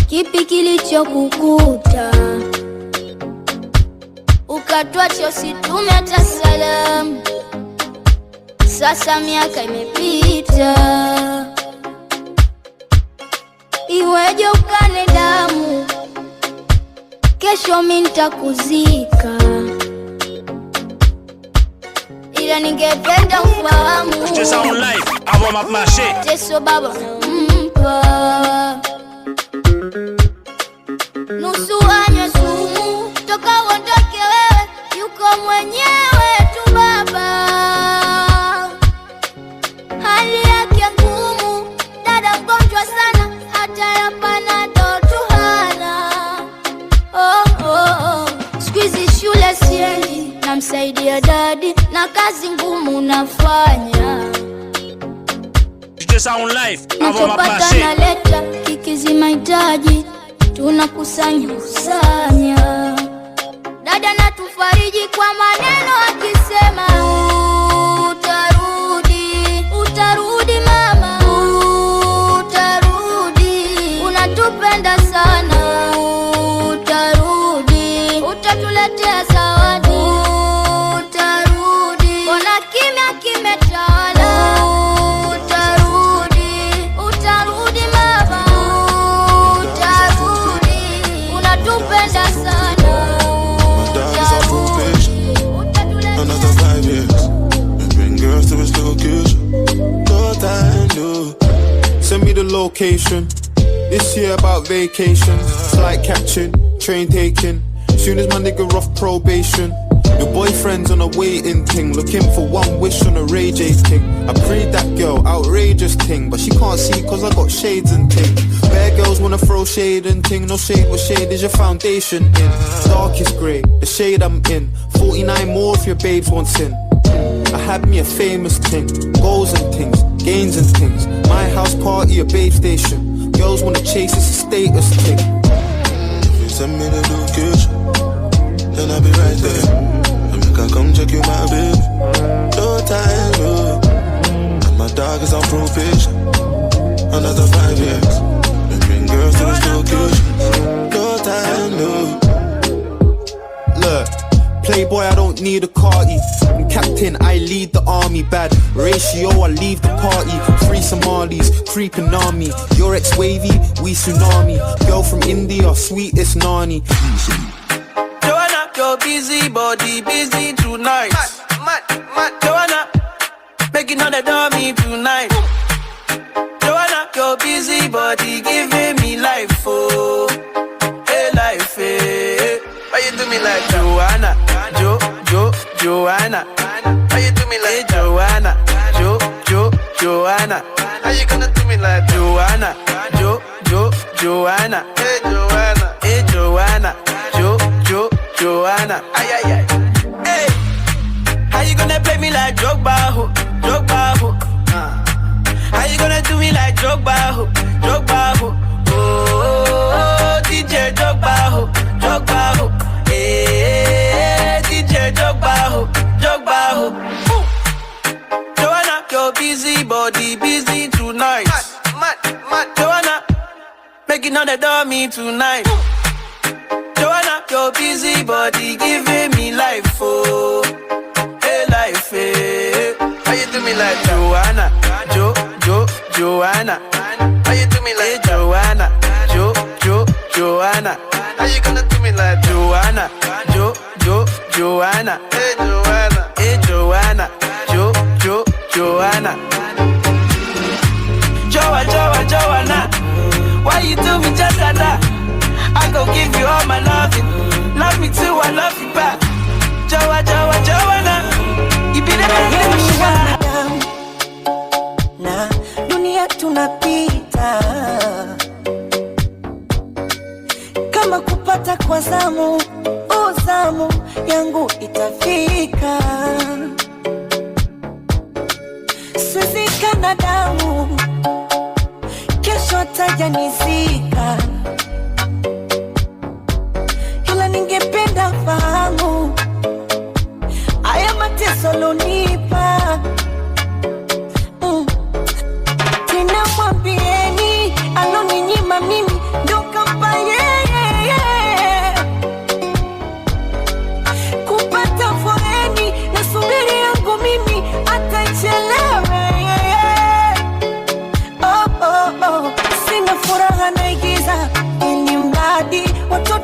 Kipi kilichokukuta ukatwacha usitume hata salamu? Sasa miaka imepita, iweje ukane damu? Kesho mimi nitakuzika, ila ningependa ufahamu Teso baba mpa nusu anywe sumu, toka uondoke wewe, yuko mwenyewe tu baba. Hali yake ngumu, dada mgonjwa sana, hata ya panado tu hana. Squeezy shule siendi, namsaidia dadi na kazi ngumu nafanya. Nikopata naleta kikizi mahitaji, tunakusanya. Dada natufariji kwa maneno akisema utarudi mama, utarudi, unatupenda sana, utarudi, utatuletea zawadi, utarudi, mbona kimya kimetawala? Utarudi mama, utarudi, unatupenda sana, another 5 years and bring girls to his location. No time, no. Send me the location. This year about vacation, flight catching, train taking. Soon as my nigga off probation. Your boyfriend's on a waiting thing, looking for one wish on a Ray J thing. I prayed that girl, outrageous thing, but she can't see cause I got shades and ting. Bad girls wanna throw shade and ting. No shade, what shade is your foundation in? Darkest grey, the shade I'm in. 49 more if your babes wants in. I had me a famous thing, goals and things, gains and things. My house party, a babe station. Girls wanna chase, it's a status thing. If you send me the location, then I'll be right there. I come check you, my baby. No time, no. And my dog is on probation. Another 5 years. And bring girls to the location. No time, no. Look, playboy, I don't need a carty. I'm captain, I lead the army. Bad ratio, I leave the party. 3 Somalis, creeping on me. Your ex-wavy, we tsunami. Girl from India, sweetest nani. You're busy, body busy tonight. Joanna, making all the dummy tonight. Joanna, you're busy, body giving me life, oh, hey life, hey. Why you do me like Joanna, Joanna? Why you do me like Joanna, Joanna? How you gonna do me like Joanna, Joanna? Hey Joanna, hey Joanna, Joanna, ay ay ay. Hey, how you gonna play me like Drogba, ho? How you gonna do me like Drogba, ho? Oh, DJ Drogba, ho? Hey, DJ Drogba, ho? Joanna, you're busy, body busy tonight. Mad. Joanna, making all the dummy tonight. Joanna, you're busy, body giving me life, oh, hey life, hey. How you do me like Joanna, Joanna? How you do me like Joanna, Joanna? How you gonna do me like Joanna, Joanna? Hey Joanna, Joanna. Joanna, why you do me just like that? I gon' give you all my loving. Love me too, I love you back. Joanna, you be the sugar. Na dunia tunapita, kama kupata kwa zamu, zamu yangu itafika. Siwezi kana damu, kesho tajanizika.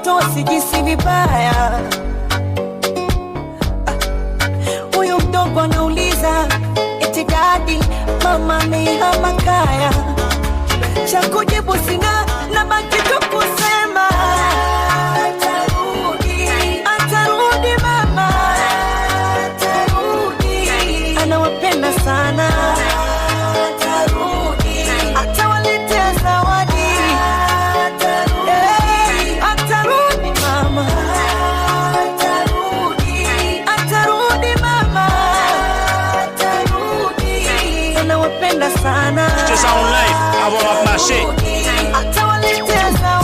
watoto wasijisi vibaya. Huyu mdogo anauliza eti dadi mama amehama kaya. Cha kujibu sina na baki tu kusema atarudi mama, atarudi, anawapenda sana, atarudi, atawaletea zawadi, atarudi mama, atarudi mama, atarudi, anawapenda sana. Just on life, I want off my shit. Atawaletea zawadi.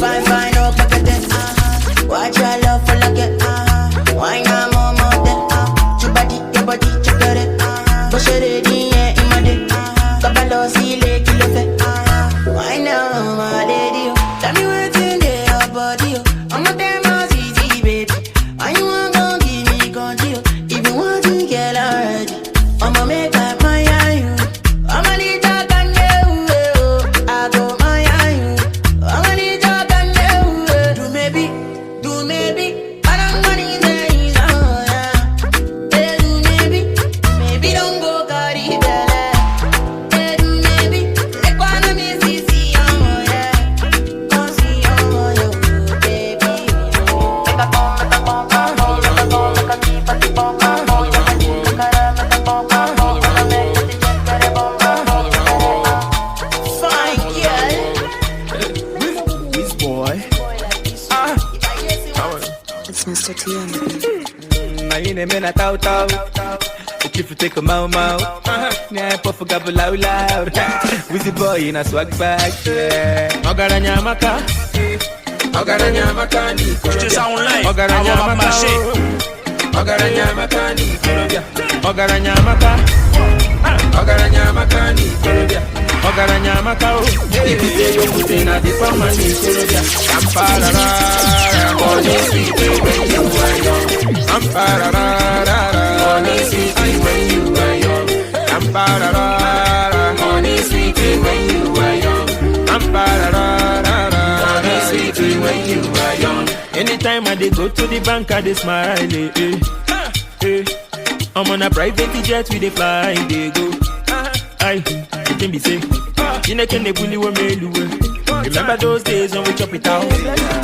Fine, fine, up like that. Watch your love for like it. Why not more than your body, check it. Push it in, yeah, in my day. Couple of silly kilos. Why now, my lady? Tell me what's in your body. I'm not damn easy, baby. Why you want to give me control? If you want to get already, I'ma make up my eye. I'ma need that can do. I go my eye. I'ma need that can do. Do maybe. I don't want to say no, yeah. Do maybe don't go carry belly. Do maybe let go of me see yeah. Don't see you, baby. Make a bomb. Fine, girl. This boy. It's Mr. T. My name is Tau. If you take a mau, yeah, puff a gabble loud. With the boy in a swag bag, yeah. Ogaranya maka, Just on life, I want off my shit. Ogaranya maka, if you say you put in a deep money, Amparara, money sweet when you are young. Amparara, money sweet when you are young. Amparara, money sweet when you are young. Amparara, money sweet when you are young. Anytime I dey go to the bank, I dey smile, I'm on a private jet, we dey fly, they go. Aye, you can be safe. You know can they bully with me? Remember those days when we chop it out?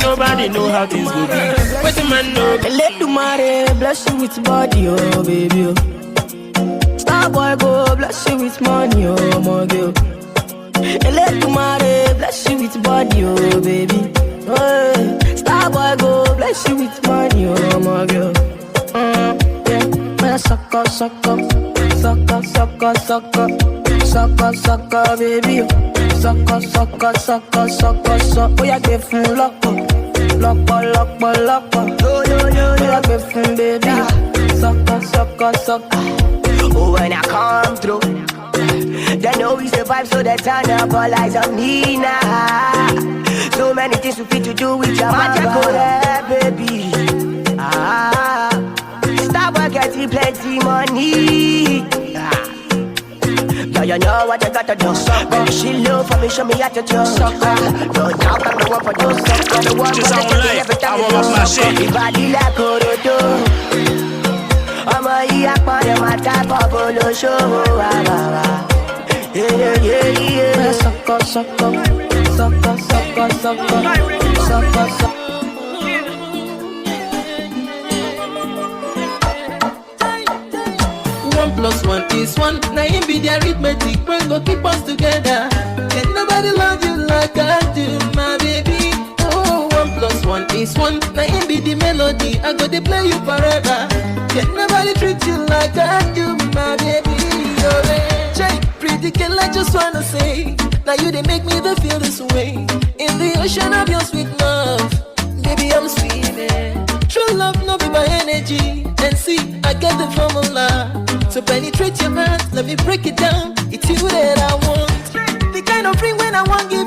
Nobody know how things go be. What the man know? Let the mare bless you with body, oh baby. Oh. Star boy go bless you with money, oh my girl. Let the mare bless you with body, oh baby. Oh, star boy go bless you with money, oh my girl. Yeah, man, sucker, baby. Sucker. Oh, yeah, give him loco. Oh, yeah, give him baby. Sucker. Oh, when I come through, they know we survive, so they turn up all eyes on me now. So many things we fit to do with your mama, baby. Stop getting plenty money. You know what you gotta do. Baby, she love for me, show me how to do. No doubt I'm the one for you. I'm the one for Just on life, I want off my shit. Your body like Orodo. I'm a yakpa, my type of polo show. Yeah. Sucker. 1 + 1 is 1. Now you be the arithmetic, we go keep us together. And nobody loves you like I do, my baby. Oh, 1 + 1 is 1. Now you be the melody, I go to play you forever. Can nobody treat you like I do, my baby. Oh, hey, pretty girl, I just wanna say, now you they make me feel this way. In the ocean of your sweet love, baby, I'm swimming. True love, no be my energy. And see, I get the formula. So penetrate your mind, let me break it down. It's you that I want. The kind of ring when I want you.